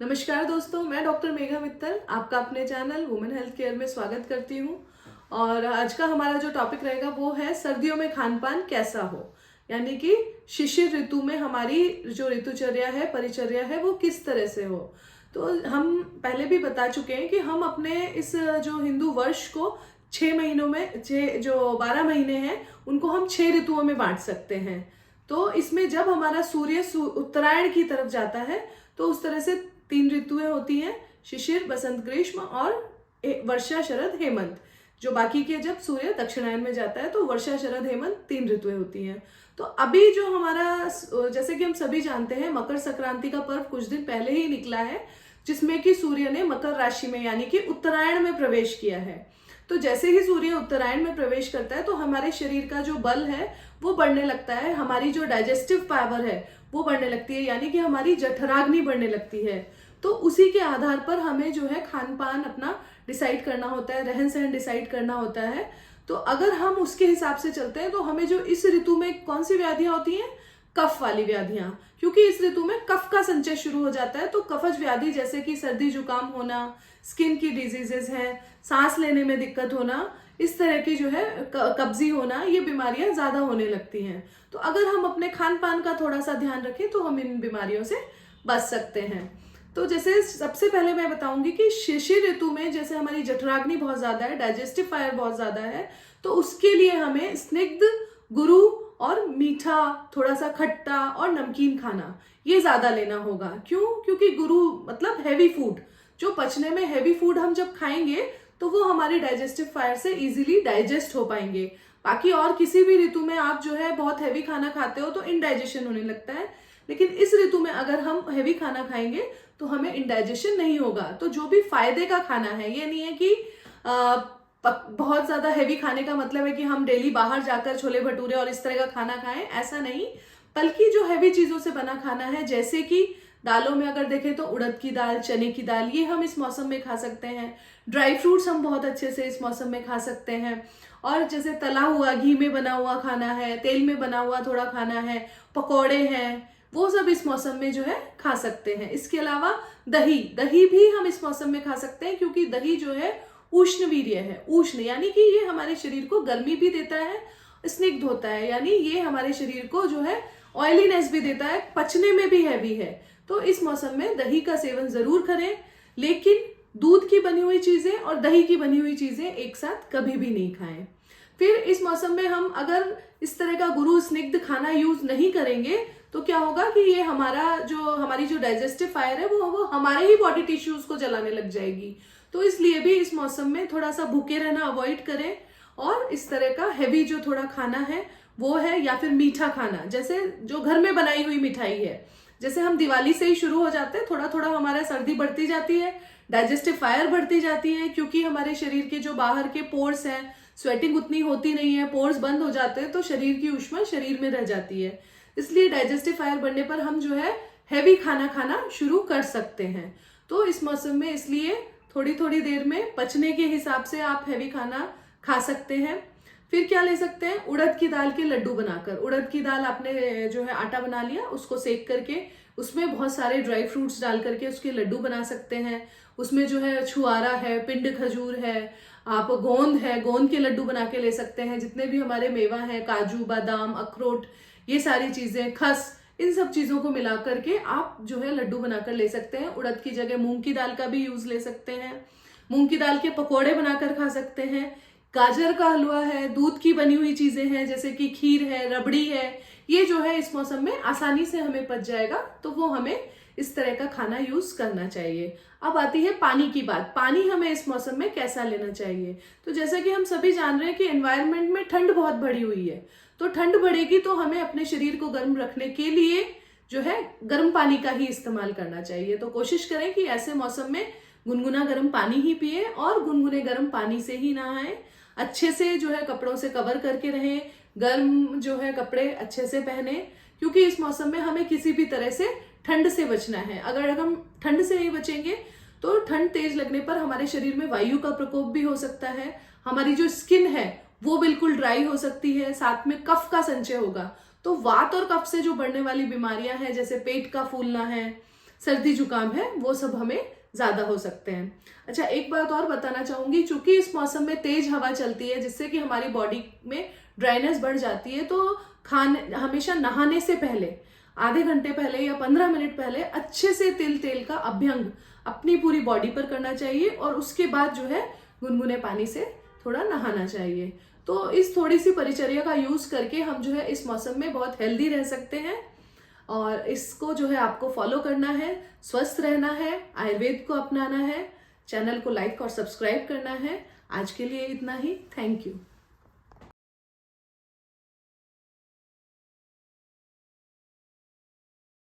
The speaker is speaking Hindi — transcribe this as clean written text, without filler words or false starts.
नमस्कार दोस्तों, मैं डॉक्टर मेघा मित्तल आपका अपने चैनल वुमेन हेल्थ केयर में स्वागत करती हूँ। और आज का हमारा जो टॉपिक रहेगा वो है सर्दियों में खान पान कैसा हो, यानी कि शिशिर ऋतु में हमारी जो ऋतुचर्या है, परिचर्या है, वो किस तरह से हो। तो हम पहले भी बता चुके हैं कि हम अपने इस जो हिंदू वर्ष को 6 महीनों में, 12 महीने हैं उनको हम 6 ऋतुओं में बांट सकते हैं। तो इसमें जब हमारा सूर्य उत्तरायण की तरफ जाता है तो उस तरह से 3 ऋतुएं होती हैं, शिशिर, बसंत, ग्रीष्म और वर्षा, शरद, हेमंत। जो बाकी के जब सूर्य दक्षिणायन में जाता है तो वर्षा, शरद, हेमंत 3 ऋतुएं होती हैं। तो अभी जो हमारा, जैसे कि हम सभी जानते हैं, मकर संक्रांति का पर्व कुछ दिन पहले ही निकला है, जिसमें कि सूर्य ने मकर राशि में यानी कि उत्तरायण में प्रवेश किया है। तो जैसे ही सूर्य उत्तरायण में प्रवेश करता है तो हमारे शरीर का जो बल है वो बढ़ने लगता है, हमारी जो डाइजेस्टिव पावर है वो बढ़ने लगती है, यानी कि हमारी जठराग्नि बढ़ने लगती है। तो उसी के आधार पर हमें जो है खान पान अपना डिसाइड करना होता है, रहन सहन डिसाइड करना होता है। तो अगर हम उसके हिसाब से चलते हैं तो हमें जो इस ऋतु में कौन सी व्याधियां होती हैं, कफ वाली व्याधियां, क्योंकि इस ऋतु में कफ का संचय शुरू हो जाता है। तो कफज व्याधि जैसे कि सर्दी जुकाम होना, स्किन की डिजीजेस हैं, सांस लेने में दिक्कत होना, इस तरह की जो है कब्जी होना, ये बीमारियां ज्यादा होने लगती हैं। तो अगर हम अपने खान पान का थोड़ा सा ध्यान रखें तो हम इन बीमारियों से बच सकते हैं। तो जैसे सबसे पहले मैं बताऊंगी कि शिशिर ऋतु में जैसे हमारी जठराग्नि बहुत ज्यादा है, डाइजेस्टिव फायर बहुत ज्यादा है, तो उसके लिए हमें स्निग्ध, गुरु और मीठा, थोड़ा सा खट्टा और नमकीन खाना ये ज्यादा लेना होगा। क्यों? क्योंकि गुरु मतलब हैवी फूड, जो पचने में हैवी फूड हम जब खाएंगे तो वो हमारी डाइजेस्टिव फायर से इजीली डाइजेस्ट हो पाएंगे। बाकी और किसी भी ऋतु में आप जो है बहुत हैवी खाना खाते हो तो इनडाइजेशन होने लगता है, लेकिन इस ऋतु में अगर हम हैवी खाना खाएंगे तो हमें इनडाइजेशन नहीं होगा। तो जो भी फायदे का खाना है, ये नहीं है कि बहुत ज्यादा हैवी खाने का मतलब है कि हम डेली बाहर जाकर छोले भटूरे और इस तरह का खाना खाएं, ऐसा नहीं। बल्कि जो हैवी चीजों से बना खाना है, जैसे कि दालों में अगर देखें तो उड़द की दाल, चने की दाल, ये हम इस मौसम में खा सकते हैं। ड्राई फ्रूट्स हम बहुत अच्छे से इस मौसम में खा सकते हैं। और जैसे तला हुआ, घी में बना हुआ खाना है, तेल में बना हुआ थोड़ा खाना है, पकौड़े हैं, वो सब इस मौसम में जो है खा सकते हैं। इसके अलावा दही, दही भी हम इस मौसम में खा सकते हैं, क्योंकि दही जो है उष्ण वीर्य है। उष्ण यानी कि ये हमारे शरीर को गर्मी भी देता है, स्निग्ध होता है, यानी ये हमारे शरीर को जो है ऑयलीनेस भी देता है, पचने में भी हैवी है। तो इस मौसम में दही का सेवन जरूर करें, लेकिन दूध की बनी हुई चीजें और दही की बनी हुई चीजें एक साथ कभी भी नहीं खाएं। फिर इस मौसम में हम अगर इस तरह का गुरु स्निग्ध खाना यूज नहीं करेंगे तो क्या होगा कि ये हमारी जो डाइजेस्टिव फायर है वो हमारे ही बॉडी टिश्यूज को जलाने लग जाएगी। तो इसलिए भी इस मौसम में थोड़ा सा भूखे रहना अवॉइड करें, और इस तरह का हैवी जो थोड़ा खाना है वो है, या फिर मीठा खाना, जैसे जो घर में बनाई हुई मिठाई है। जैसे हम दिवाली से ही शुरू हो जाते हैं, थोड़ा थोड़ा हमारा सर्दी बढ़ती जाती है, डाइजेस्टिव फायर बढ़ती जाती है, क्योंकि हमारे शरीर के जो बाहर के पोर्स हैं, स्वेटिंग उतनी होती नहीं है, पोर्स बंद हो जाते हैं, तो शरीर की ऊष्मा शरीर में रह जाती है। इसलिए डाइजेस्टिव फायर बढ़ने पर हम जो है हैवी खाना खाना शुरू कर सकते हैं। तो इस मौसम में इसलिए थोड़ी थोड़ी देर में पचने के हिसाब से आप हैवी खाना खा सकते हैं। फिर क्या ले सकते हैं, उड़द की दाल के लड्डू बनाकर। उड़द की दाल आपने जो है आटा बना लिया, उसको सेक करके उसमें बहुत सारे ड्राई फ्रूट्स डाल करके उसके लड्डू बना सकते हैं। उसमें जो है छुआरा है, पिंड खजूर है, आप गोंद है, गोंद के लड्डू बना के ले सकते हैं। जितने भी हमारे मेवा है, काजू, बादाम, अखरोट, ये सारी चीजें, खस, इन सब चीजों को मिला करके आप जो है लड्डू बनाकर ले सकते हैं। उड़द की जगह मूंग की दाल का भी यूज ले सकते हैं। मूंग की दाल के पकौड़े बनाकर खा सकते हैं। गाजर का हलवा है, दूध की बनी हुई चीजें हैं जैसे कि खीर है, रबड़ी है, ये जो है इस मौसम में आसानी से हमें पच जाएगा, तो वो हमें इस तरह का खाना यूज करना चाहिए। अब आती है पानी की बात। पानी हमें इस मौसम में कैसा लेना चाहिए? तो जैसा कि हम सभी जान रहे हैं कि एनवायरनमेंट में ठंड बहुत बढ़ी हुई है, तो ठंड बढ़ेगी तो हमें अपने शरीर को गर्म रखने के लिए जो है गर्म पानी का ही इस्तेमाल करना चाहिए। तो कोशिश करें कि ऐसे मौसम में गुनगुना गर्म पानी ही पिए और गुनगुने गर्म पानी से ही नहाएं। अच्छे से जो है कपड़ों से कवर करके रहें, गर्म जो है कपड़े अच्छे से पहने, क्योंकि इस मौसम में हमें किसी भी तरह से ठंड से बचना है। अगर हम ठंड से नहीं बचेंगे तो ठंड तेज लगने पर हमारे शरीर में वायु का प्रकोप भी हो सकता है, हमारी जो स्किन है वो बिल्कुल ड्राई हो सकती है, साथ में कफ का संचय होगा। तो वात और कफ से जो बढ़ने वाली बीमारियां हैं, जैसे पेट का फूलना है, सर्दी जुकाम है वो सब हमें ज़्यादा हो सकते हैं। अच्छा, एक बात और बताना चाहूँगी, चूंकि इस मौसम में तेज हवा चलती है जिससे कि हमारी बॉडी में ड्राइनेस बढ़ जाती है, तो हमेशा नहाने से पहले आधे घंटे पहले या 15 मिनट पहले अच्छे से तिल तेल का अभ्यंग अपनी पूरी बॉडी पर करना चाहिए और उसके बाद जो है गुनगुने पानी से थोड़ा नहाना चाहिए। तो इस थोड़ी सी परिचर्या का यूज करके हम जो है इस मौसम में बहुत हेल्दी रह सकते हैं और इसको जो है आपको फॉलो करना है, स्वस्थ रहना है, आयुर्वेद को अपनाना है, चैनल को लाइक और सब्सक्राइब करना है। आज के लिए इतना ही। Thank you.